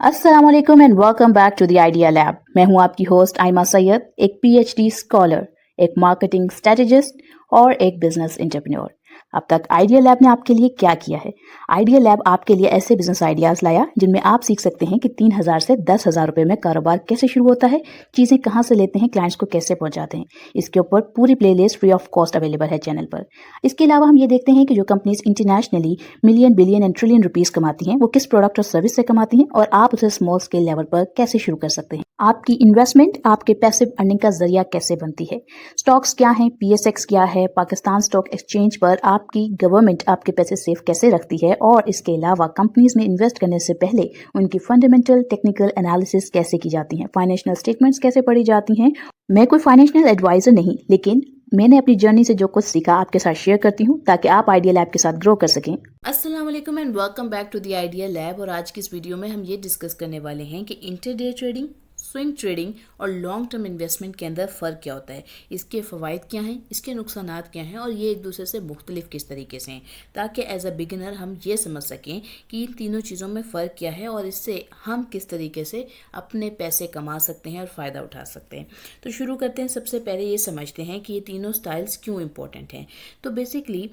अस्सलाम वालेकुम and welcome back to the idea lab. मैं हूं आपकी होस्ट आयमा सैयद, एक पीएचडी स्कॉलर, एक मार्केटिंग स्ट्रेटेजिस्ट और एक बिजनेस एंटरप्रेन्योर। अब तक आइडिया लैब ने आपके लिए क्या किया है? आइडिया लैब आपके लिए ऐसे बिजनेस आइडियाज लाया जिनमें आप सीख सकते हैं कि 3,000 से 10,000 रुपए में कारोबार कैसे शुरू होता है, चीजें कहां से लेते हैं, क्लाइंट्स को कैसे पहुंचाते हैं। इसके ऊपर पूरी playlist free of cost available है चैनल पर। इसके अलावा हम ये देखते हैं कि जो companies internationally million, billion and trillion rupees कमाती हैं, वो किस प्रोडक्ट और सर्विस से कमाती हैं और आप उसे स्मॉल स्केल लेवल पर कैसे शुरू कर सकते हैं। आपकी इन्वेस्टमेंट आपके पैसिव अर्निंग का जरिया कैसे बनती है। स्टॉक्स क्या हैं, पीएसएक्स क्या है, पाकिस्तान स्टॉक एक्सचेंज पर आपकी गवर्नमेंट आपके पैसे सेफ कैसे रखती है, और इसके अलावा कंपनीज में इन्वेस्ट करने से पहले उनकी फंडामेंटल टेक्निकल एनालिसिस कैसे की जाती है, फाइनेंशियल स्टेटमेंट्स कैसे पढ़ी जाती हैं। मैं कोई फाइनेंशियल एडवाइजर नहीं, लेकिन मैंने अपनी जर्नी से जो कुछ सीखा आपके साथ शेयर करती हूँ ताकि आप आइडिया लैब के साथ ग्रो कर सकें। अस्सलाम वालेकुम and welcome back to the idea lab. और आज की इस वीडियो में हम ये डिस्कस करने वाले हैं कि इंटरडे ट्रेडिंग, स्विंग ट्रेडिंग और लॉन्ग टर्म इन्वेस्टमेंट के अंदर फ़र्क क्या होता है, इसके फ़वाइद क्या हैं, इसके नुकसानात क्या हैं और ये एक दूसरे से मुख्तलिफ किस तरीके से हैं, ताकि एज अ बिगिनर हम ये समझ सकें कि इन तीनों चीज़ों में फ़र्क क्या है और इससे हम किस तरीके से अपने पैसे कमा सकते हैं और फ़ायदा उठा सकते हैं। तो शुरू करते हैं। सबसे पहले ये समझते हैं कि ये तीनों स्टाइल्स क्यों इंपॉर्टेंट हैं। तो बेसिकली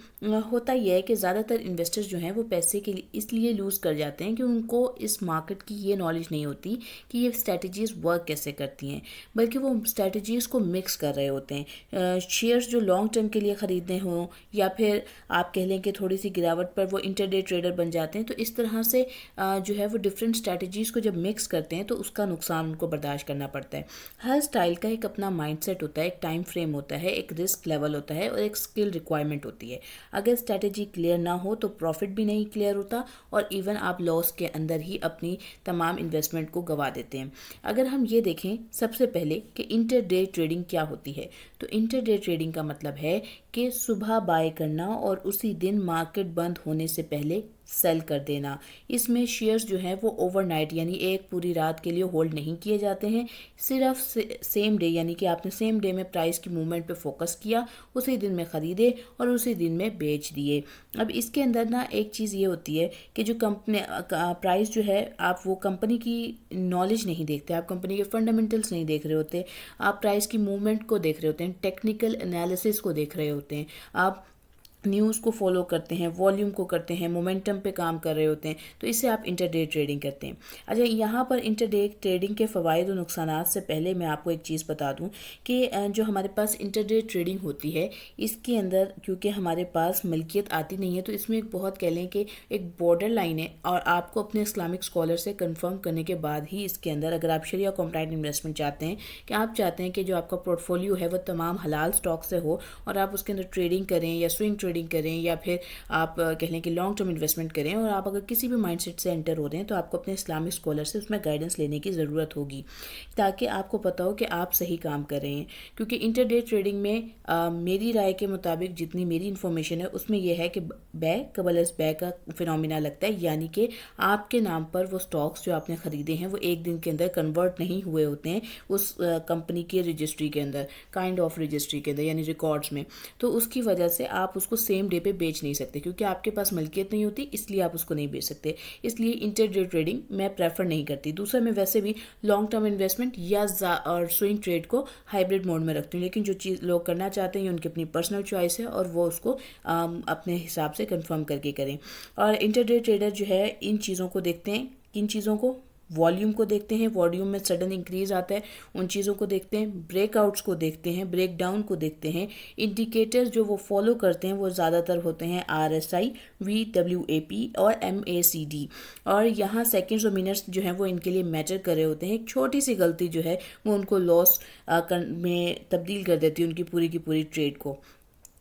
होता यह है कि ज़्यादातर इन्वेस्टर्स जो हैं वो पैसे के लिए इसलिए लूज़ कर जाते हैं कि उनको इस मार्केट की ये नॉलेज नहीं होती कि ये स्ट्रैटेजीज़ वर्क कैसे करती हैं, बल्कि वो स्ट्रैटेजीज़ को मिक्स कर रहे होते हैं। शेयर्स जो लॉन्ग टर्म के लिए ख़रीदने हों या फिर आप कह लें कि थोड़ी सी गिरावट पर वो इंटरडे ट्रेडर बन जाते हैं। तो इस तरह से जो है वो डिफरेंट स्ट्रैटेजीज़ को जब मिक्स करते हैं तो उसका नुकसान उनको बर्दाश्त करना पड़ता है। हर स्टाइल का एक अपना माइंडसेट होता है, एक टाइम फ्रेम होता है, एक रिस्क लेवल होता है और एक स्किल रिक्वायरमेंट होती है। अगर स्ट्रैटेजी क्लियर ना हो तो प्रॉफिट भी नहीं क्लियर होता और इवन आप लॉस के अंदर ही अपनी तमाम इन्वेस्टमेंट को गंवा देते हैं। अगर हम ये देखें सबसे पहले कि इंटरडे ट्रेडिंग क्या होती है, तो इंटरडे ट्रेडिंग का मतलब है कि सुबह बाय करना और उसी दिन मार्केट बंद होने से पहले सेल कर देना। इसमें शेयर्स जो हैं वो ओवरनाइट यानी एक पूरी रात के लिए होल्ड नहीं किए जाते हैं। सिर्फ सेम डे यानी कि आपने सेम डे में प्राइस की मूवमेंट पे फोकस किया, उसी दिन में ख़रीदे और उसी दिन में बेच दिए। अब इसके अंदर ना एक चीज़ ये होती है कि जो कंपनी प्राइस जो है, आप वो कंपनी की नॉलेज नहीं देखते, आप कंपनी के फंडामेंटल्स नहीं देख रहे होते, आप प्राइस की मूवमेंट को देख रहे होते हैं, टेक्निकल एनालिसिस को देख रहे होते हैं, आप न्यूज़ को फॉलो करते हैं, वॉल्यूम को करते हैं, मोमेंटम पे काम कर रहे होते हैं। तो इससे आप इंटरडे ट्रेडिंग करते हैं। अच्छा, यहाँ पर इंटरडे ट्रेडिंग के फ़वाइद और नुकसानात से पहले मैं आपको एक चीज़ बता दूँ कि जो हमारे पास इंटरडे ट्रेडिंग होती है, इसके अंदर क्योंकि हमारे पास मिल्कियत आती नहीं है, तो इसमें एक बहुत कह लें कि एक बॉर्डर लाइन है और आपको अपने इस्लामिक स्कॉलर से कन्फर्म करने के बाद ही इसके अंदर, अगर आप शरिया कॉम्प्लाइंट इन्वेस्टमेंट चाहते हैं कि आप चाहते हैं कि जो आपका पोर्टफोलियो है वह तमाम हलाल स्टॉक से हो और आप उसके अंदर ट्रेडिंग करें या स्विंग ट्रेडिंग करें या फिर आप कह लें कि लॉन्ग टर्म इन्वेस्टमेंट करें, और आप अगर किसी भी माइंडसेट से एंटर हो रहे हैं तो आपको अपने इस्लामिक स्कॉलर से उसमें गाइडेंस लेने की ज़रूरत होगी ताकि आपको पता हो कि आप सही काम कर रहे हैं। क्योंकि इंटरडे ट्रेडिंग में मेरी राय के मुताबिक जितनी मेरी इन्फॉर्मेशन है उसमें यह है कि बै कबलस बै का फिनोमिना लगता है, यानी कि आपके नाम पर वो स्टॉक्स जो आपने ख़रीदे हैं वो एक दिन के अंदर कन्वर्ट नहीं हुए होते हैं उस कंपनी के रजिस्ट्री के अंदर, काइंड ऑफ रजिस्ट्री के अंदर यानी रिकॉर्ड्स में। तो उसकी वजह से आप उसको सेम डे पे बेच नहीं सकते, क्योंकि आपके पास मिल्कियत नहीं होती, इसलिए आप उसको नहीं बेच सकते। इसलिए इंटरडे ट्रेडिंग मैं प्रेफर नहीं करती। दूसरा, मैं वैसे भी लॉन्ग टर्म इन्वेस्टमेंट या और स्विंग ट्रेड को हाइब्रिड मोड में रखती हूँ, लेकिन जो चीज़ लोग करना चाहते हैं उनकी अपनी पर्सनल चॉइस है और वो उसको अपने हिसाब से कंफर्म करके करें। और इंटरडे ट्रेडर जो है इन चीज़ों को देखते हैं, किन चीज़ों को, वॉल्यूम को देखते हैं, वॉल्यूम में सडन इंक्रीज आता है उन चीज़ों को देखते हैं, ब्रेकआउट्स को देखते हैं, ब्रेक डाउन को देखते हैं। इंडिकेटर्स जो वो फॉलो करते हैं वो ज़्यादातर होते हैं RSI, VWAP और MACD, और यहाँ सेकेंड्स और मिनट्स जो हैं वो इनके लिए मैटर कर रहे होते हैं। एक छोटी सी गलती जो है वो उनको लॉस में तब्दील कर देती है उनकी पूरी की पूरी ट्रेड को।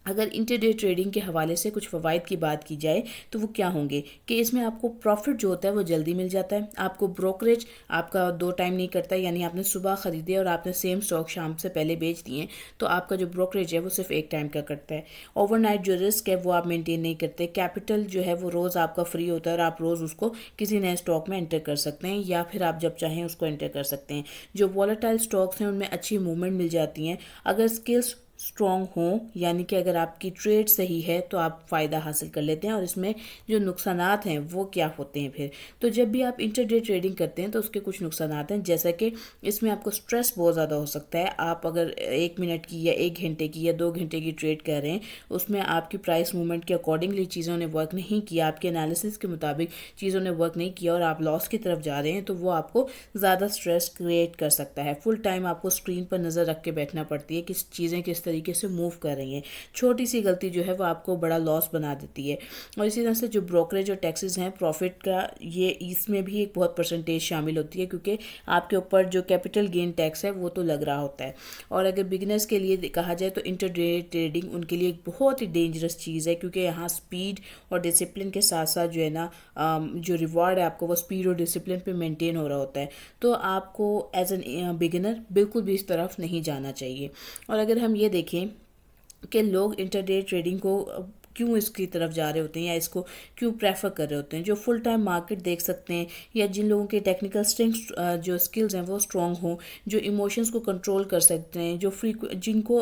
अगर इंटरडे ट्रेडिंग के हवाले से कुछ फ़वाइद की बात की जाए तो वो क्या होंगे कि इसमें आपको प्रॉफिट जो होता है वो जल्दी मिल जाता है, आपको ब्रोकरेज आपका 2 टाइम नहीं करता, यानी आपने सुबह ख़रीदे और आपने सेम स्टॉक शाम से पहले बेच दिए तो आपका जो ब्रोकरेज है वो सिर्फ 1 टाइम का करता है। ओवरनाइट जो रिस्क है वो आप मेंटेन नहीं करते, कैपिटल जो है वो रोज़ आपका फ्री होता है और आप रोज़ उसको किसी नए स्टॉक में एंटर कर सकते हैं या फिर आप जब चाहें उसको एंटर कर सकते हैं। जो वॉलेटाइल स्टॉक्स हैं उनमें अच्छी मूवमेंट मिल जाती हैं। अगर स्किल्स स्ट्रॉन्ग हों, यानी कि अगर आपकी ट्रेड सही है तो आप फ़ायदा हासिल कर लेते हैं। और इसमें जो नुकसानात हैं वो क्या होते हैं फिर, तो जब भी आप इंटरडे ट्रेडिंग करते हैं तो उसके कुछ नुकसानात हैं, जैसा कि इसमें आपको स्ट्रेस बहुत ज़्यादा हो सकता है। आप अगर 1 मिनट की या 1 घंटे की या 2 घंटे की ट्रेड कर रहे हैं, उसमें आपकी प्राइस मूवमेंट के अकॉर्डिंगली चीज़ों ने वर्क नहीं किया, आपके एनालिसिस के मुताबिक चीज़ों ने वर्क नहीं किया और आप लॉस की तरफ जा रहे हैं, तो वो आपको ज़्यादा स्ट्रेस क्रिएट कर सकता है। फुल टाइम आपको स्क्रीन पर नज़र रख के बैठना पड़ती है कि चीज़ें किस तरीके से मूव कर रही हैं। छोटी सी गलती जो है वो आपको बड़ा लॉस बना देती है। और इसी तरह से जो ब्रोकरेज और टैक्सेस हैं प्रॉफिट का, ये इसमें भी एक बहुत परसेंटेज शामिल होती है, क्योंकि आपके ऊपर जो कैपिटल गेन टैक्स है वो तो लग रहा होता है। और अगर बिगिनर्स के लिए कहा जाए तो इंटरडे ट्रेडिंग उनके लिए एक बहुत ही डेंजरस चीज़ है, क्योंकि यहाँ स्पीड और डिसिप्लिन के साथ साथ जो है ना जो रिवॉर्ड है आपको वो स्पीड और डिसिप्लिन पे मेंटेन हो रहा होता है। तो आपको एज एन बिगिनर बिल्कुल भी इस तरफ नहीं जाना चाहिए। और अगर हम ये देखें कि लोग इंटरडे ट्रेडिंग को क्यों इसकी तरफ जा रहे होते हैं या इसको क्यों प्रेफर कर रहे होते हैं, जो फुल टाइम मार्केट देख सकते हैं या जिन लोगों के टेक्निकल स्ट्रेंथ जो स्किल्स हैं वो स्ट्रॉन्ग हों, जो इमोशंस को कंट्रोल कर सकते हैं, जो जिनको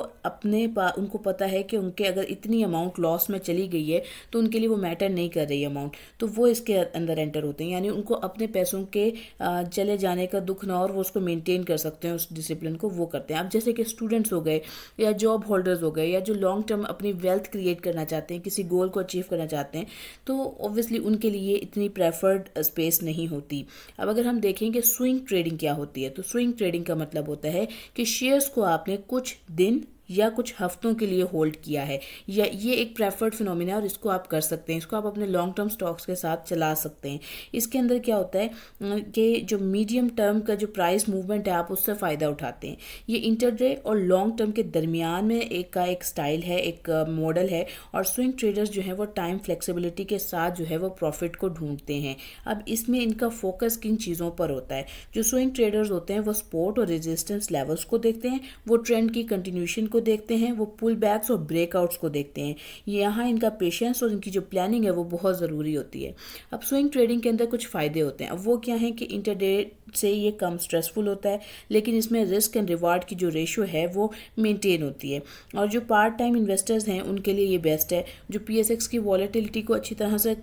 उनको पता है कि उनके अगर इतनी अमाउंट लॉस में चली गई है तो उनके लिए वो मैटर नहीं कर रही अमाउंट, तो वो इसके अंदर एंटर होते हैं। यानी उनको अपने पैसों के चले जाने का दुख ना, और वो उसको मेनटेन कर सकते हैं, उस डिसिप्लिन को वो करते हैं। अब जैसे कि स्टूडेंट्स हो गए या जॉब होल्डर्स हो गए या जो लॉन्ग टर्म अपनी वेल्थ क्रिएट करना चाहते हैं, किसी गोल को अचीव करना चाहते हैं, तो ऑब्वियसली उनके लिए इतनी प्रेफर्ड स्पेस नहीं होती। अब अगर हम देखें कि स्विंग ट्रेडिंग क्या होती है, तो स्विंग ट्रेडिंग का मतलब होता है कि शेयर्स को आपने कुछ दिन या कुछ हफ्तों के लिए होल्ड किया है, या ये एक प्रेफर्ड फिनोमिना है और इसको आप कर सकते हैं, इसको आप अपने लॉन्ग टर्म स्टॉक्स के साथ चला सकते हैं। इसके अंदर क्या होता है कि जो मीडियम टर्म का जो प्राइस मूवमेंट है आप उससे फ़ायदा उठाते हैं। ये इंटरडे और लॉन्ग टर्म के दरमियान में एक स्टाइल है, एक मॉडल है। और स्विंग ट्रेडर्स जो है वो टाइम फ्लेक्सिबिलिटी के साथ जो है वो प्रॉफिट को ढूंढते हैं। अब इसमें इनका फोकस किन चीज़ों पर होता है, जो स्विंग ट्रेडर्स होते हैं वो सपोर्ट और रेजिस्टेंस लेवल्स को देखते हैं, वो ट्रेंड की कंटिन्यूशन को देखते हैं, वो पुल बैक्स और ब्रेकआउट्स को देखते हैं। यहाँ इनका पेशेंस और इनकी जो प्लानिंग है वो बहुत ज़रूरी होती है। अब स्विंग ट्रेडिंग के अंदर कुछ फ़ायदे होते हैं। अब वो क्या है कि इंटरडे से ये कम स्ट्रेसफुल होता है, लेकिन इसमें रिस्क एंड रिवार्ड की जो रेशो है वो मेंटेन होती है। और जो पार्ट टाइम इन्वेस्टर्स हैं उनके लिए ये बेस्ट है, जो पीएसएक्स की वॉलेटिलिटी को अच्छी तरह से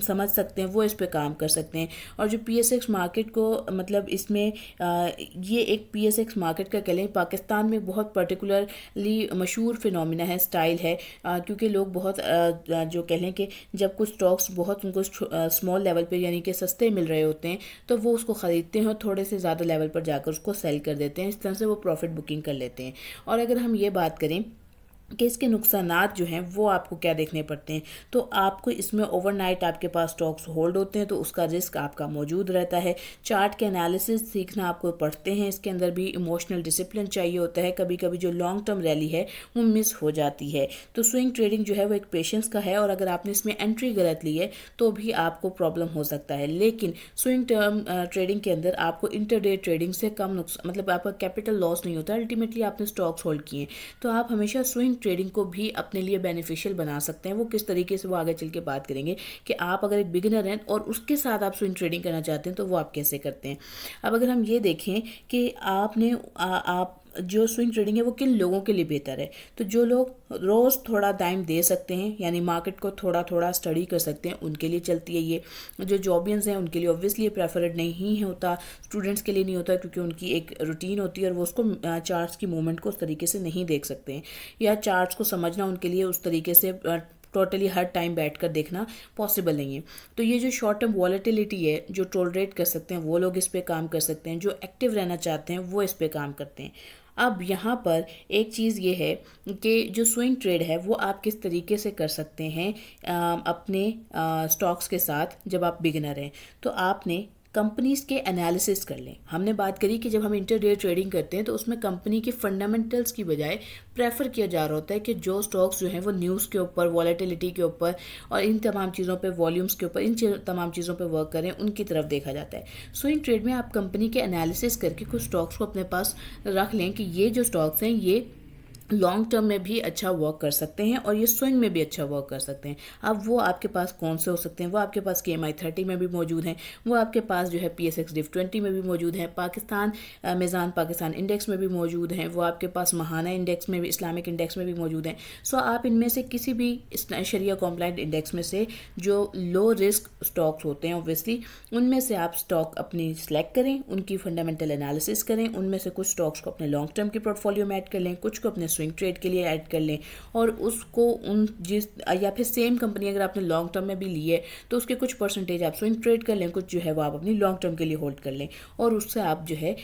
समझ सकते हैं वो इस पे काम कर सकते हैं। और जो पीएसएक्स मार्केट को मतलब इसमें ये एक पीएसएक्स मार्केट का कह लें पाकिस्तान में बहुत पर्टिकुलरली मशहूर फिनोमिना है, स्टाइल है, क्योंकि लोग बहुत जो कह लें कि जब कुछ स्टॉक्स बहुत उनको स्मॉल लेवल पे यानी कि सस्ते मिल रहे होते हैं तो वो उसको ख़रीदते हैं और थोड़े से ज़्यादा लेवल पर जाकर उसको सेल कर देते हैं। इस तरह से वो प्रॉफिट बुकिंग कर लेते हैं। और अगर हम ये बात करें कि इसके नुकसानात जो हैं वो आपको क्या देखने पड़ते हैं, तो आपको इसमें ओवरनाइट आपके पास स्टॉक्स होल्ड होते हैं तो उसका रिस्क आपका मौजूद रहता है। चार्ट के एनालिसिस सीखना आपको पड़ते हैं, इसके अंदर भी इमोशनल डिसिप्लिन चाहिए होता है। कभी कभी जो लॉन्ग टर्म रैली है वो मिस हो जाती है। तो स्विंग ट्रेडिंग जो है वो एक पेशेंस का है, और अगर आपने इसमें एंट्री गलत ली है तो भी आपको प्रॉब्लम हो सकता है। लेकिन स्विंग टर्म ट्रेडिंग के अंदर आपको इंटरडे ट्रेडिंग से कम नुकसान, मतलब आपका कैपिटल लॉस नहीं होता। अल्टीमेटली आपने स्टॉक्स होल्ड किए, तो आप हमेशा स्विंग ट्रेडिंग को भी अपने लिए बेनिफिशियल बना सकते हैं। वो किस तरीके से वो आगे चल के बात करेंगे कि आप अगर एक बिगिनर हैं और उसके साथ आप स्विंग ट्रेडिंग करना चाहते हैं तो वो आप कैसे करते हैं। अब अगर हम ये देखें कि आपने आप जो स्विंग ट्रेडिंग है वो किन लोगों के लिए बेहतर है, तो जो लोग रोज़ थोड़ा टाइम दे सकते हैं यानी मार्केट को थोड़ा थोड़ा स्टडी कर सकते हैं उनके लिए चलती है ये। जो जॉबियंस हैं उनके लिए ऑब्वियसली प्रेफर्ड नहीं होता, स्टूडेंट्स के लिए नहीं होता, क्योंकि उनकी एक रूटीन होती है और वो उसको चार्ट्स की मूवमेंट को उस तरीके से नहीं देख सकते हैं, या चार्ट्स को समझना उनके लिए उस तरीके से टोटली हर टाइम बैठकर देखना पॉसिबल नहीं है। तो ये जो शॉर्ट टर्म वॉलेटिलिटी है, जो टॉलरेट कर सकते हैं वो लोग इस पे काम कर सकते हैं, जो एक्टिव रहना चाहते हैं वो इस पे काम करते हैं। अब यहाँ पर एक चीज़ ये है कि जो स्विंग ट्रेड है वो आप किस तरीके से कर सकते हैं अपने स्टॉक्स के साथ जब आप बिगिनर हैं। तो आपने कंपनीज के एनालिसिस कर लें। हमने बात करी कि जब हम इंटरडे ट्रेडिंग करते हैं तो उसमें कंपनी के फंडामेंटल्स की बजाय प्रेफर किया जा रहा होता है कि जो स्टॉक्स जो हैं वो न्यूज़ के ऊपर, वॉलेटिलिटी के ऊपर और इन तमाम चीज़ों पे, वॉल्यूम्स के ऊपर, इन तमाम चीज़ों पे वर्क करें, उनकी तरफ देखा जाता है। स्विंग ट्रेड में आप कंपनी के एनालिसिस करके कुछ स्टॉक्स को अपने पास रख लें कि ये जो स्टॉक्स हैं ये लॉन्ग टर्म में भी अच्छा वर्क कर सकते हैं और ये स्विंग में भी अच्छा वर्क कर सकते हैं। अब वो आपके पास कौन से हो सकते हैं? वो आपके पास KMI 30 में भी मौजूद हैं, वो आपके पास जो है PSX Div 20 में भी मौजूद हैं, पाकिस्तान मेज़ान पाकिस्तान इंडेक्स में भी मौजूद हैं, वो आपके पास महाना इंडेक्स में भी, इस्लामिक इंडेक्स में भी मौजूद हैं। सो आप इनमें से किसी भी शरिया कॉम्प्लाइंट इंडेक्स में से जो लो रिस्क स्टॉक्स होते हैं ऑब्वियसली, उनमें से आप स्टॉक अपनी सेलेक्ट करें, उनकी फंडामेंटल एनालिसिस करें, उनमें से कुछ स्टॉक्स को अपने लॉन्ग टर्म के पोर्टफोलियो में ऐड कर लें, कुछ को अपने स्विंग ट्रेड के लिए ऐड कर लें, और उसको उन जिस या फिर सेम कंपनी अगर आपने लॉन्ग टर्म में भी ली है तो उसके कुछ परसेंटेज आप स्विंग ट्रेड कर लें, कुछ जो है वो आप अपनी लॉन्ग टर्म के लिए होल्ड कर लें, और उससे आप जो है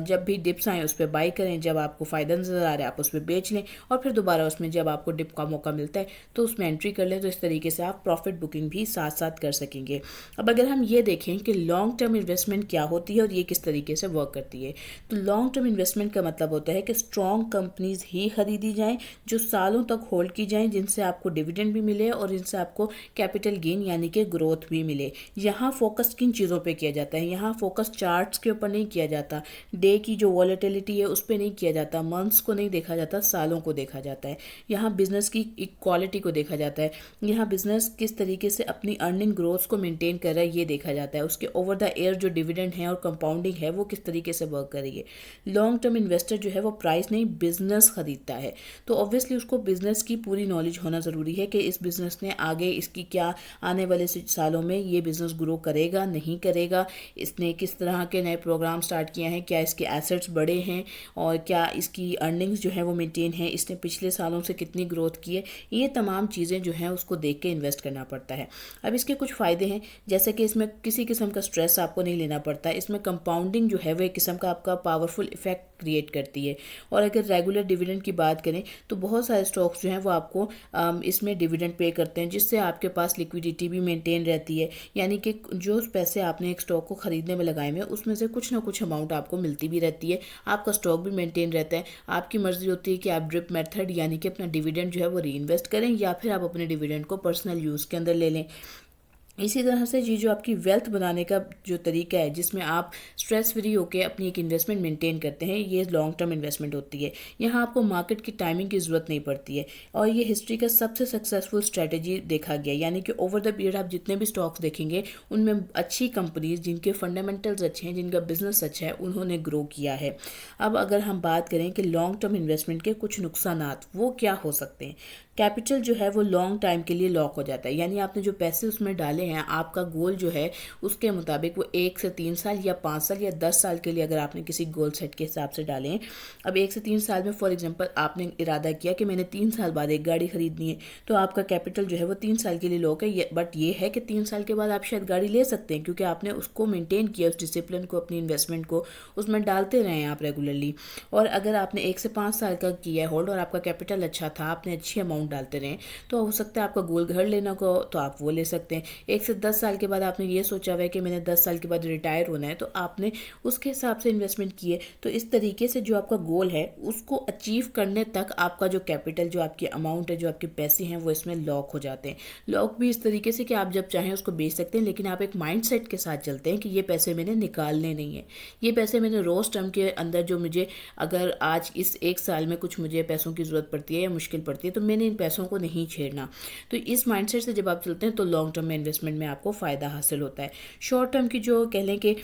जब भी डिप्स आए उस पर बाई करें, जब आपको फ़ायदा नज़र आ रहा है आप उस पर बेच लें, और फिर दोबारा उसमें जब आपको डिप का मौका मिलता है तो उसमें एंट्री कर लें। तो इस तरीके से आप प्रॉफिट बुकिंग भी साथ साथ कर सकेंगे। अब अगर हम ये देखें कि लॉन्ग टर्म इन्वेस्टमेंट क्या होती है और ये किस तरीके से वर्क करती है, तो लॉन्ग टर्म इन्वेस्टमेंट का मतलब होता है कि स्ट्रॉन्ग कंपनीज ही खरीदी जाएं जो सालों तक होल्ड की जाएं, जिनसे आपको डिविडेंड भी मिले और जिनसे आपको कैपिटल गेन यानी कि ग्रोथ भी मिले। यहाँ फोकस किन चीज़ों पे किया जाता है? यहाँ फोकस चार्ट्स के ऊपर नहीं किया जाता, डे की जो वॉलेटिलिटी है उस पर नहीं किया जाता, मंथ्स को नहीं देखा जाता, सालों को देखा जाता है। यहाँ बिजनेस की इक्वालिटी को देखा जाता है, यहाँ बिजनेस किस तरीके से अपनी अर्निंग ग्रोथ को मेंटेन कर रहा है ये देखा जाता है, उसके ओवर द ईयर जो डिविडेंड है और कंपाउंडिंग है वो किस तरीके से वर्क कर रही है। लॉन्ग टर्म इन्वेस्टर जो है वो प्राइस नहीं बिजनेस खरीदता है, तो ऑब्वियसली उसको बिजनेस की पूरी नॉलेज होना ज़रूरी है कि इस बिजनेस ने आगे इसकी क्या आने वाले सालों में ये बिजनेस ग्रो करेगा नहीं करेगा, इसने किस तरह के नए प्रोग्राम स्टार्ट किए हैं, क्या इसके एसेट्स बड़े हैं और क्या इसकी अर्निंग्स जो है वो मेंटेन है, इसने पिछले सालों से कितनी ग्रोथ की है। ये तमाम चीज़ें जो हैं उसको देख के इन्वेस्ट करना पड़ता है। अब इसके कुछ फ़ायदे हैं, जैसे कि इसमें किसी किस्म का स्ट्रेस आपको नहीं लेना पड़ता है, इसमें कंपाउंडिंग जो है वो एक किस्म का आपका पावरफुल इफेक्ट क्रिएट करती है। और अगर रेगुलर डिविडेंड की बात करें तो बहुत सारे स्टॉक्स जो हैं वो आपको इसमें डिविडेंड पे करते हैं, जिससे आपके पास लिक्विडिटी भी मेंटेन रहती है, यानी कि जो पैसे आपने एक स्टॉक को खरीदने में लगाए हुए उसमें से कुछ ना कुछ अमाउंट आपको मिलती भी रहती है, आपका स्टॉक भी मेंटेन रहता है। आपकी मर्जी होती है कि आप ड्रिप मेथड यानी कि अपना डिविडेंड जो है वो री इन्वेस्ट करें या फिर आप अपने डिविडेंड को पर्सनल यूज़ के अंदर ले लें। इसी तरह से ये जो आपकी वेल्थ बनाने का जो तरीका है जिसमें आप स्ट्रेस फ्री होकर अपनी एक इन्वेस्टमेंट मेंटेन करते हैं, ये लॉन्ग टर्म इन्वेस्टमेंट होती है। यहाँ आपको मार्केट की टाइमिंग की ज़रूरत नहीं पड़ती है, और ये हिस्ट्री का सबसे सक्सेसफुल स्ट्रेटेजी देखा गया, यानी कि ओवर द पीरियड आप जितने भी स्टॉक्स देखेंगे उनमें अच्छी कंपनीज जिनके फंडामेंटल्स अच्छे हैं, जिनका बिजनेस अच्छा है, उन्होंने ग्रो किया है। अब अगर हम बात करें कि लॉन्ग टर्म इन्वेस्टमेंट के कुछ नुकसानात वो क्या हो सकते हैं, कैपिटल जो है वो लॉन्ग टाइम के लिए लॉक हो जाता है, यानी आपने जो पैसे उसमें डाले हैं आपका गोल जो है उसके मुताबिक वो 1 से 3 साल या 5 साल या 10 साल के लिए अगर आपने किसी गोल सेट के हिसाब से डाले हैं। अब 1 से 3 साल में फॉर एग्जांपल आपने इरादा किया कि मैंने 3 साल बाद एक गाड़ी खरीदनी है, तो आपका कैपिटल जो है वो 3 साल के लिए लॉक है। बट ये है कि 3 साल के बाद आप शायद गाड़ी ले सकते हैं, क्योंकि आपने उसको मेंटेन किया, उस डिसिप्लिन को, अपनी इन्वेस्टमेंट को उसमें डालते रहे हैं आप रेगुलरली। और अगर आपने 1 से 5 साल का किया है होल्ड और आपका कैपिटल अच्छा था, आपने अच्छी अमाउंट डालते रहे, तो हो सकता है आपका गोल घर लेना को तो आप वो ले सकते हैं। 1 से 10 साल के बाद आपने ये सोचा हुआ है कि मैंने 10 साल के बाद रिटायर होना है, तो आपने उसके हिसाब से इन्वेस्टमेंट की है। तो इस तरीके से जो आपका गोल है उसको अचीव करने तक आपका जो कैपिटल, जो आपकी अमाउंट है, जो आपके पैसे हैं वो इसमें लॉक हो जाते हैं। लॉक भी इस तरीके से कि आप जब चाहें उसको बेच सकते हैं, लेकिन आप एक माइंड सेट के साथ चलते हैं कि ये पैसे मैंने निकालने नहीं है, ये पैसे मैंने रोज टर्म के अंदर जो मुझे अगर आज इस 1 साल में कुछ मुझे पैसों की ज़रूरत पड़ती है या मुश्किल पड़ती है तो मैंने इन पैसों को नहीं छेड़ना। तो इस माइंडसेट से जब आप चलते हैं तो लॉन्ग टर्म में इन्वेस्टमेंट में आपको फ़ायदा हासिल होता है। शॉर्ट टर्म की जो कह लें कि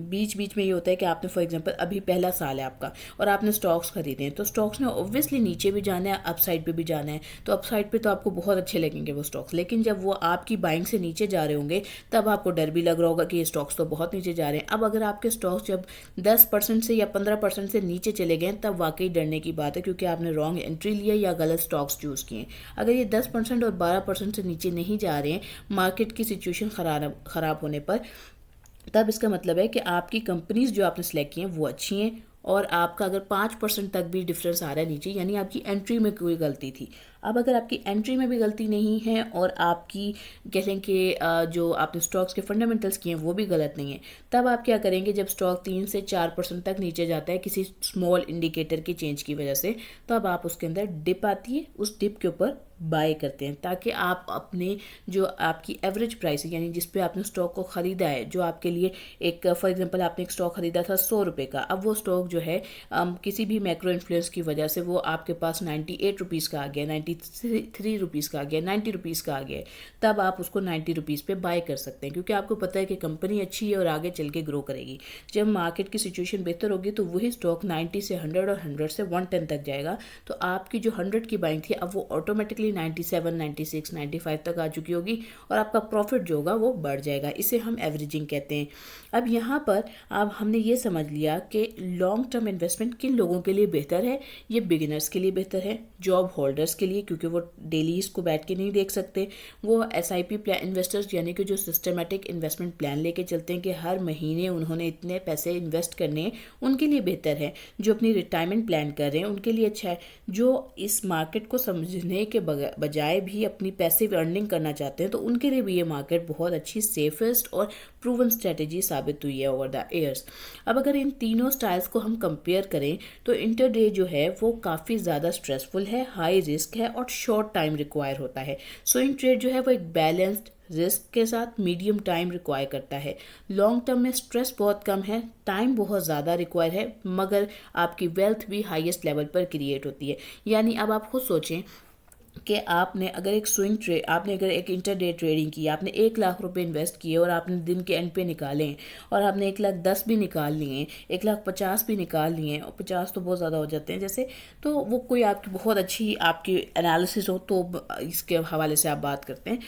बीच बीच में ये होता है कि आपने फॉर एग्जांपल अभी पहला साल है आपका और आपने स्टॉक्स खरीदे हैं, तो स्टॉक्स ने ऑब्वियसली नीचे भी जाना है, अपसाइड पे भी जाना है, तो अपसाइड पे तो आपको बहुत अच्छे लगेंगे वो स्टॉक्स, लेकिन जब वो आपकी बाइंग से नीचे जा रहे होंगे तब आपको डर भी लग रहा होगा कि ये स्टॉक्स तो बहुत नीचे जा रहे हैं। अब अगर आपके स्टॉक्स जब 10% से या 15% से नीचे चले गए तब वाकई डरने की बात है, क्योंकि आपने रॉन्ग एंट्री लिया या गलत स्टॉक्स चूज़ किए। अगर ये 10% और 12% से नीचे नहीं जा रहे हैं मार्केट की सिचुएशन ख़राब होने पर, तब इसका मतलब है कि आपकी कंपनीज जो आपने सेलेक्ट की हैं वो अच्छी हैं, और आपका अगर 5% तक भी डिफरेंस आ रहा है नीचे, यानी आपकी एंट्री में कोई गलती थी। अब अगर आपकी एंट्री में भी गलती नहीं है और आपकी कह लें कि जो आपने स्टॉक्स के फंडामेंटल्स किए हैं वो भी गलत नहीं है, तब आप क्या करेंगे जब स्टॉक 3 से 4% तक नीचे जाता है किसी स्मॉल इंडिकेटर की चेंज की वजह से, तो अब आप उसके अंदर डिप आती है, उस डिप के ऊपर बाय करते हैं, ताकि आप अपने जो आपकी एवरेज प्राइस है यानी जिस पे आपने स्टॉक को ख़रीदा है, जो आपके लिए एक फॉर एग्जांपल आपने एक स्टॉक ख़रीदा था 100 रुपये का, अब वो स्टॉक जो है किसी भी मैक्रो इन्फ्लुएंस की वजह से वो आपके पास 98 रुपीज़ का आ गया, 93 रुपीज़ का आ गया, 90 रुपीज़ का आ गया, तब आप उसको 90 रुपीज़ पे बाय कर सकते हैं, क्योंकि आपको पता है कि कंपनी अच्छी है और आगे चल के ग्रो करेगी। जब मार्केट की सिचुएशन बेहतर होगी तो वही स्टॉक 90 से 100 और 100 से 110 तक जाएगा, तो आपकी जो 100 की बाइंग थी अब वो ऑटोमेटिकली 97, 96, 95 तक आ चुकी होगी और आपका प्रॉफिट जो होगा वो बढ़ जाएगा। इसे हम एवरेजिंग कहते हैं। अब यहाँ पर अब हमने ये समझ लिया कि लॉन्ग टर्म इन्वेस्टमेंट किन लोगों के लिए बेहतर है। ये बिगिनर्स के लिए बेहतर है, जॉब होल्डर्स के लिए, क्योंकि वो डेली इसको बैठ के नहीं देख सकते, वो SIP प्लान इन्वेस्टर्स यानी कि जो सिस्टमेटिक इन्वेस्टमेंट प्लान लेके चलते हैं कि हर महीने उन्होंने इतने पैसे इन्वेस्ट करने हैं, उनके लिए बेहतर है। जो अपनी रिटायरमेंट प्लान कर रहे हैं उनके लिए अच्छा है। जो इस मार्केट को समझने के बजाय भी अपनी पैसिव अर्निंग करना चाहते हैं तो उनके लिए भी ये मार्केट बहुत अच्छी सेफेस्ट और प्रूवन स्ट्रेटेजी साबित हुई है ओवर द ईयर्स। अब अगर इन तीनों स्टाइल्स को हम कंपेयर करें तो इंटरडे जो है वो काफ़ी ज़्यादा स्ट्रेसफुल है, हाई रिस्क है और शॉर्ट टाइम रिक्वायर होता है। स्विंग ट्रेड जो है वो एक बैलेंस्ड रिस्क के साथ मीडियम टाइम रिक्वायर करता है। लॉन्ग टर्म में स्ट्रेस बहुत कम है, टाइम बहुत ज़्यादा रिक्वायर है, मगर आपकी वेल्थ भी हाईएस्ट लेवल पर क्रिएट होती है। यानी अब आप खुद सोचें कि आपने अगर एक इंटरडे ट्रेडिंग की, आपने 1 लाख रुपए इन्वेस्ट किए और आपने दिन के एंड पे निकाले और आपने 1,10,000 भी निकाल लिए, 1,50,000 भी निकाल लिए, और 50 तो बहुत ज़्यादा हो जाते हैं जैसे, तो वो कोई आपकी बहुत अच्छी आपकी एनालिसिस हो तो इसके हवाले से आप बात करते हैं,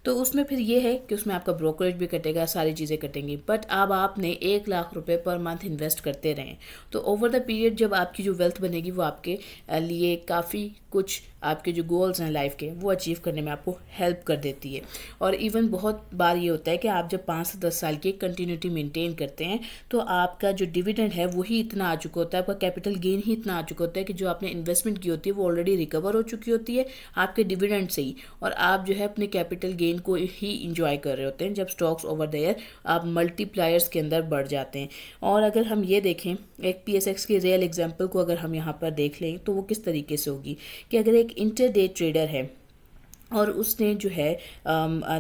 तो उसमें फिर ये है कि उसमें आपका ब्रोकरेज भी कटेगा, सारी चीज़ें कटेंगी। बट अब आपने 1 लाख रुपए पर मंथ इन्वेस्ट करते रहें तो ओवर द पीरियड जब आपकी जो वेल्थ बनेगी वो आपके लिए काफ़ी कुछ आपके जो गोल्स हैं लाइफ के वो अचीव करने में आपको हेल्प कर देती है। और इवन बहुत बार ये होता है कि आप जब 5 से 10 साल की कंटिन्यूटी मेंटेन करते हैं तो आपका जो डिविडेंड है वही इतना आ चुका होता है, आपका कैपिटल गेन ही इतना आ चुका होता है कि जो आपने इन्वेस्टमेंट की होती है वो ऑलरेडी रिकवर हो चुकी होती है आपके डिविडेंड से ही, और आप जो है अपने कैपिटल गेन को ही इंजॉय कर रहे होते हैं जब स्टॉक्स ओवर द ईयर आप मल्टीप्लायर्स के अंदर बढ़ जाते हैं। और अगर हम ये देखें एक PSX की रियल एग्जांपल को अगर हम यहाँ पर देख लें तो वो किस तरीके से होगी कि अगर एक इंटरडे ट्रेडर है और उसने जो है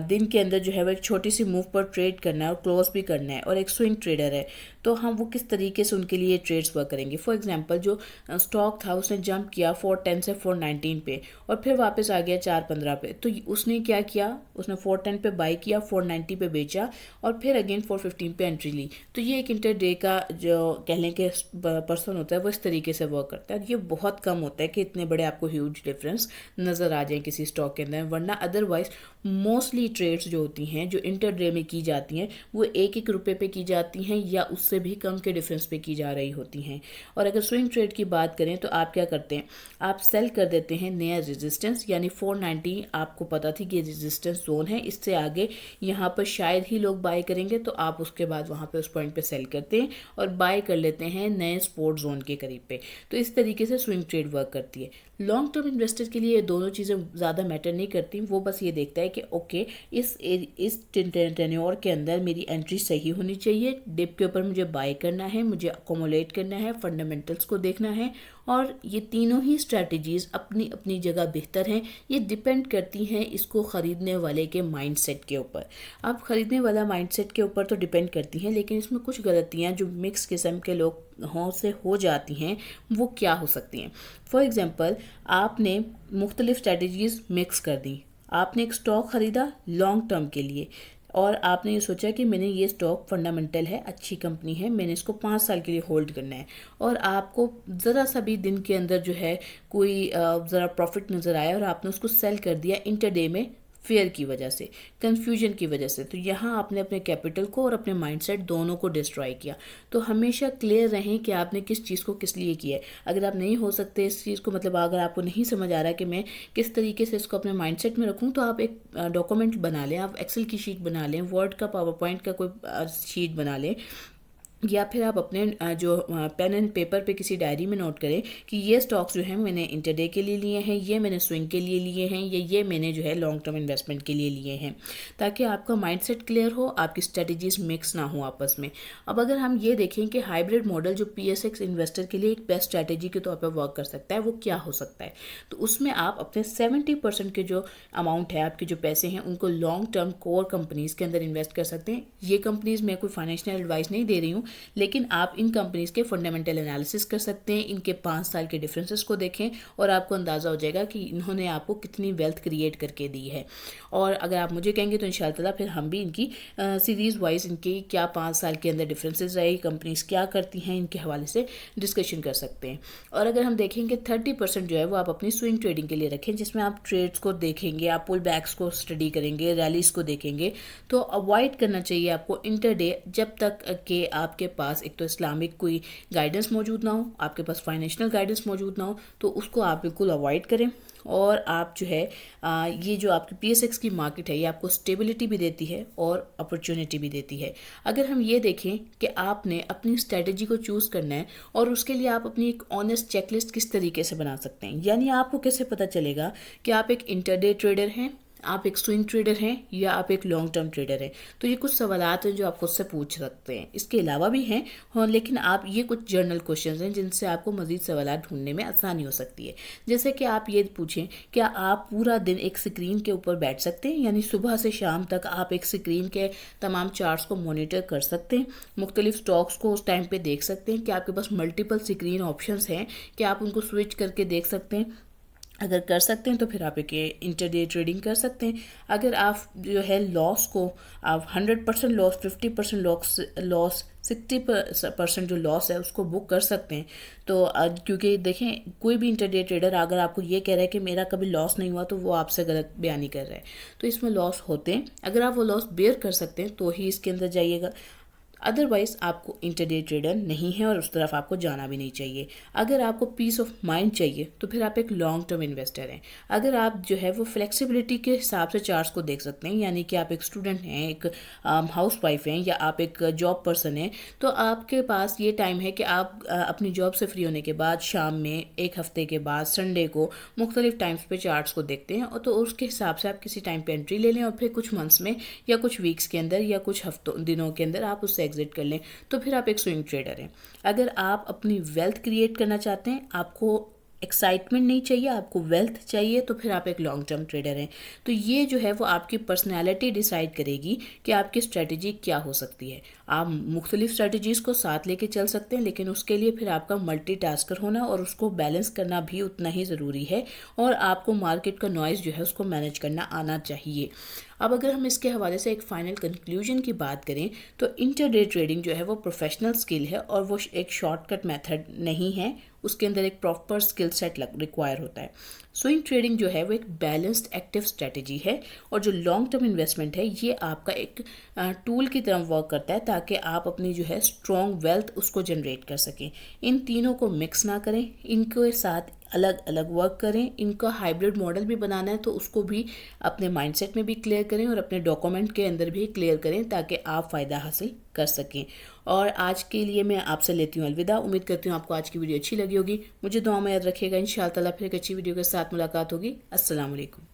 दिन के अंदर जो है वो एक छोटी सी मूव पर ट्रेड करना है और क्लोज भी करना है, और एक स्विंग ट्रेडर है, तो हम वो किस तरीके से उनके लिए ट्रेड्स वर्क करेंगे। फॉर एग्जांपल जो स्टॉक था उसने जंप किया 410 से 419 पे और फिर वापस आ गया 415 पे, तो उसने क्या किया, उसने 410 पे बाई किया, 490 पे बेचा और फिर अगेन 415 पे एंट्री ली। तो ये एक इंटरडे का जो कह लें कि पर्सन होता है वो इस तरीके से वर्क करता है। ये बहुत कम होता है कि इतने बड़े आपको ह्यूज डिफरेंस नज़र आ जाए किसी स्टॉक के अंदर, वरना अदरवाइज मोस्टली ट्रेड्स जो होती हैं जो इंटरडे में की जाती हैं वो 1-1 रुपये पे की जाती हैं या उससे भी कम के डिफरेंस पे की जा रही होती हैं। और अगर स्विंग ट्रेड की बात करें तो आप क्या करते हैं, आप सेल कर देते हैं नया रेजिस्टेंस, यानी 490 आपको पता थी कि रेजिस्टेंस जोन है, इससे आगे यहाँ पर शायद ही लोग बाय करेंगे, तो आप उसके बाद वहाँ पे उस पॉइंट पे सेल करते हैं और बाय कर लेते हैं नए सपोर्ट जोन के करीब पे। तो इस तरीके से स्विंग ट्रेड वर्क करती है। लॉन्ग टर्म इन्वेस्टर के लिए ये दोनों चीज़ें ज़्यादा मैटर नहीं करती, वो बस ये देखता है कि ओके इस टेन्योर के अंदर मेरी एंट्री सही होनी चाहिए, डिप के ऊपर मुझे बाय करना है, मुझे अकोमोलेट करना है, फंडामेंटल्स को देखना है, और ये तीनों ही स्ट्रैटेजीज़ अपनी अपनी जगह बेहतर हैं। ये डिपेंड करती हैं इसको ख़रीदने वाले के माइंडसेट के ऊपर। अब ख़रीदने वाला माइंडसेट के ऊपर तो डिपेंड करती हैं, लेकिन इसमें कुछ गलतियाँ जो मिक्स किस्म के लोगों से हो जाती हैं वो क्या हो सकती हैं। फॉर एग्ज़ाम्पल आपने मुख्तलिफ स्ट्रैटेजीज़ मिक्स कर दी, आपने एक स्टॉक ख़रीदा लॉन्ग टर्म के लिए और आपने ये सोचा कि मैंने ये स्टॉक फंडामेंटल है, अच्छी कंपनी है, मैंने इसको 5 साल के लिए होल्ड करना है, और आपको ज़रा सा भी दिन के अंदर जो है कोई ज़रा प्रॉफिट नज़र आया और आपने उसको सेल कर दिया इंटरडे में फेयर की वजह से, कंफ्यूजन की वजह से, तो यहाँ आपने अपने कैपिटल को और अपने माइंडसेट दोनों को डिस्ट्रॉय किया। तो हमेशा क्लियर रहें कि आपने किस चीज़ को किस लिए किया है। अगर आप नहीं हो सकते इस चीज़ को, मतलब अगर आपको नहीं समझ आ रहा कि मैं किस तरीके से इसको अपने माइंडसेट में रखूँ, तो आप एक डॉक्यूमेंट बना लें, आप एक्सेल की शीट बना लें, वर्ड का, पावर पॉइंट का कोई शीट बना लें, या फिर आप अपने जो पेन एंड पेपर पे किसी डायरी में नोट करें कि ये स्टॉक्स जो हैं मैंने इंटरडे के लिए लिए हैं, ये मैंने स्विंग के लिए लिए हैं, ये मैंने जो है लॉन्ग टर्म इन्वेस्टमेंट के लिए लिए हैं, ताकि आपका माइंडसेट क्लियर हो, आपकी स्ट्रेटजीज मिक्स ना हो आपस में। अब अगर हम ये देखें कि हाइब्रिड मॉडल जो PSX इन्वेस्टर के लिए एक बेस्ट स्ट्रैटेजी के तौर पर वर्क कर सकता है, वो क्या हो सकता है, तो उसमें आप अपने 70% के जो अमाउंट है, आपके जो पैसे हैं, उनको लॉन्ग टर्म कोर कंपनीज के अंदर इन्वेस्ट कर सकते हैं। ये कंपनीज मैं कोई फाइनेंशियल एडवाइस नहीं दे रही हूँ, लेकिन आप इन कंपनीज के फंडामेंटल एनालिसिस कर सकते हैं, इनके 5 साल के डिफरेंसेस को देखें और आपको अंदाज़ा हो जाएगा कि इन्होंने आपको कितनी वेल्थ क्रिएट करके दी है। और अगर आप मुझे कहेंगे तो इंशाअल्लाह फिर हम भी इनकी सीरीज़ वाइज इनके क्या 5 साल के अंदर डिफरेंसेस रहे, कंपनीज क्या करती हैं, इनके हवाले से डिस्कशन कर सकते हैं। और अगर हम देखेंगे 30% जो है वो आप अपनी स्विंग ट्रेडिंग के लिए रखें, जिसमें आप ट्रेड्स को देखेंगे, आप पुल बैक्स को स्टडी करेंगे, रैलीज को देखेंगे। तो अवॉइड करना चाहिए आपको इंटरडे, जब तक कि आपके पास एक तो इस्लामिक कोई गाइडेंस मौजूद ना हो, आपके पास फाइनेंशियल गाइडेंस मौजूद ना हो, तो उसको आप बिल्कुल अवॉइड करें। और आप जो है ये जो आपकी PSX की मार्केट है, ये आपको स्टेबिलिटी भी देती है और अपॉर्चुनिटी भी देती है। अगर हम ये देखें कि आपने अपनी स्ट्रेटजी को चूज़ करना है और उसके लिए आप अपनी एक ऑनेस्ट चेकलिस्ट किस तरीके से बना सकते हैं, यानी आपको कैसे पता चलेगा कि आप एक इंटरडे ट्रेडर हैं, आप एक स्विंग ट्रेडर हैं या आप एक लॉन्ग टर्म ट्रेडर हैं। तो ये कुछ सवालात हैं जो आप उससे पूछ सकते हैं। इसके अलावा भी हैं, हाँ, लेकिन आप ये कुछ जर्नल क्वेश्चंस हैं जिनसे आपको मज़ीद सवालात ढूंढने में आसानी हो सकती है। जैसे कि आप ये पूछें, क्या आप पूरा दिन एक स्क्रीन के ऊपर बैठ सकते हैं, यानी सुबह से शाम तक आप एक स्क्रीन के तमाम चार्ट्स को मॉनिटर कर सकते हैं, मुख्तलिफ स्टॉक्स को उस टाइम पर देख सकते हैं, कि आपके पास मल्टीपल स्क्रीन ऑप्शंस हैं कि आप उनको स्विच करके देख सकते हैं। अगर कर सकते हैं तो फिर आप एक इंटरडे ट्रेडिंग कर सकते हैं। अगर आप जो है लॉस को आप 100% लॉस, 50% लॉस 60% जो लॉस है उसको बुक कर सकते हैं। तो क्योंकि देखें, कोई भी इंटरडे ट्रेडर अगर आपको ये कह रहा है कि मेरा कभी लॉस नहीं हुआ, तो वो आपसे गलत बयानी कर रहा है। तो इसमें लॉस होते हैं, अगर आप वो लॉस बेयर कर सकते हैं तो ही इसके अंदर जाइएगा, अदरवाइज आपको इंटरडे ट्रेडर नहीं है और उस तरफ आपको जाना भी नहीं चाहिए। अगर आपको पीस ऑफ माइंड चाहिए तो फिर आप एक लॉन्ग टर्म इन्वेस्टर हैं। अगर आप जो है वो फ्लेक्सिबिलिटी के हिसाब से चार्ट्स को देख सकते हैं, यानी कि आप एक स्टूडेंट हैं, एक हाउस वाइफ हैं, या आप एक जॉब पर्सन हैं, तो आपके पास ये टाइम है कि आप अपनी जॉब से फ्री होने के बाद शाम में, एक हफ्ते के बाद संडे को मुख्तलिफ टाइम्स पे चार्ट्स को देखते हैं, और तो उसके हिसाब से आप किसी टाइम पे एंट्री ले लें और फिर कुछ मंथ्स में या कुछ वीक्स के अंदर या कुछ हफ्तों दिनों के अंदर आप उससे एग्जिट कर लें, तो फिर आप एक स्विंग ट्रेडर हैं। अगर आप अपनी वेल्थ क्रिएट करना चाहते हैं, आपको एक्साइटमेंट नहीं चाहिए, आपको वेल्थ चाहिए, तो फिर आप एक लॉन्ग टर्म ट्रेडर हैं। तो ये जो है वो आपकी पर्सनैलिटी डिसाइड करेगी कि आपकी स्ट्रेटजी क्या हो सकती है। आप मुख्तलिफ स्ट्रेटजीज़ को साथ लेके चल सकते हैं, लेकिन उसके लिए फिर आपका मल्टीटास्कर होना और उसको बैलेंस करना भी उतना ही ज़रूरी है, और आपको मार्केट का नॉइज़ जो है उसको मैनेज करना आना चाहिए। अब अगर हम इसके हवाले से एक फ़ाइनल कंक्लूजन की बात करें, तो इंटरडे ट्रेडिंग जो है वो प्रोफेशनल स्किल है और वो एक शॉर्टकट मेथड नहीं है, उसके अंदर एक प्रॉपर स्किल सेट रिक्वायर होता है। स्विंग ट्रेडिंग जो है वो एक बैलेंस्ड एक्टिव स्ट्रेटजी है, और जो लॉन्ग टर्म इन्वेस्टमेंट है ये आपका एक टूल की तरह वर्क करता है, ताकि आप अपनी जो है स्ट्रॉन्ग वेल्थ उसको जनरेट कर सकें। इन तीनों को मिक्स ना करें, इनके साथ अलग अलग वर्क करें। इनका हाइब्रिड मॉडल भी बनाना है तो उसको भी अपने माइंडसेट में भी क्लियर करें और अपने डॉक्यूमेंट के अंदर भी क्लियर करें, ताकि आप फ़ायदा हासिल कर सकें। और आज के लिए मैं आपसे लेती हूँ अलविदा। उम्मीद करती हूँ आपको आज की वीडियो अच्छी लगी होगी। मुझे दुआ में याद रखिएगा। इंशाअल्लाह फिर एक अच्छी वीडियो के साथ मुलाकात होगी। अस्सलाम वालेकुम।